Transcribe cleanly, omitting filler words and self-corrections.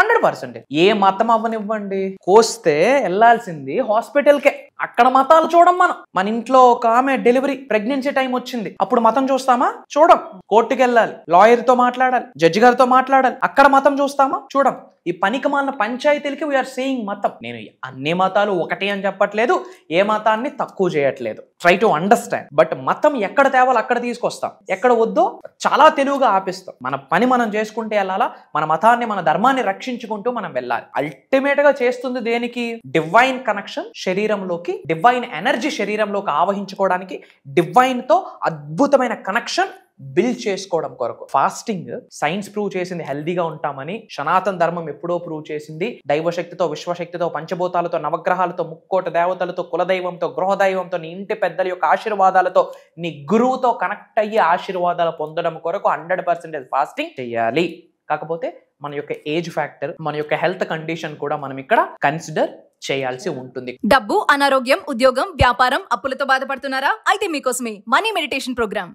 100%. ఏ మతం అవ్వనివ్వండి, కోస్తే వెళ్లాల్సింది హాస్పిటల్కే. అక్కడ మతాలు చూడం మనం. మన ఇంట్లో ఒక ఆమె డెలివరీ ప్రెగ్నెన్సీ టైం వచ్చింది, అప్పుడు మతం చూస్తామా? చూడం. కోర్టుకి వెళ్ళాలి, లాయర్ తో మాట్లాడాలి, జడ్జి గారితో మాట్లాడాలి, అక్కడ మతం చూస్తామా? చూడం. ఈ పనికి మాలిన పంచాయతీలకి వీఆర్ సేయింగ్ మతం. నేను అన్ని మతాలు ఒకటి అని చెప్పట్లేదు, ఏ మతాన్ని తక్కువ చేయట్లేదు. Try to understand. బట్ మతం ఎక్కడ తేవాలో అక్కడ తీసుకొస్తాం, ఎక్కడ వద్దో చాలా తెలివిగా ఆపిస్తాం. మన పని మనం చేసుకుంటే వెళ్ళాలా, మన మతాన్ని మన ధర్మాన్ని రక్షించుకుంటూ మనం వెళ్ళాలి. అల్టిమేట్ గా చేస్తుంది దేనికి? డివైన్ కనెక్షన్ శరీరంలోకి, డివైన్ ఎనర్జీ శరీరంలోకి ఆవహించుకోవడానికి, డివైన్ తో అద్భుతమైన కనెక్షన్ బిల్డ్ చేసుకోవడం కొరకు. ఫాస్టింగ్ సైన్స్ ప్రూవ్ చేసింది హెల్దీగా ఉంటామని, సనాతన ధర్మం ఎప్పుడో ప్రూవ్ చేసింది. దైవశక్తితో, విశ్వశక్తితో, పంచభూతాలతో, నవగ్రహాలతో, ముక్కోట దేవతలతో, కులదైవంతో, గృహదైవంతో, నీ ఇంటి పెద్దల యొక్క ఆశీర్వాదాలతో, నీ గురువుతో కనెక్ట్ అయ్యి ఆశీర్వాదాలు పొందడం కొరకు 100% ఫాస్టింగ్ చేయాలి. కాకపోతే మన యొక్క ఏజ్ ఫ్యాక్టర్, మన యొక్క హెల్త్ కండిషన్ కూడా మనం ఇక్కడ కన్సిడర్ చేయాల్సి ఉంటుంది. డబ్బు, అనారోగ్యం, ఉద్యోగం, వ్యాపారం, అప్పులతో బాధపడుతున్నారా? అయితే మీకోసమే మనీ మెడిటేషన్ ప్రోగ్రామ్.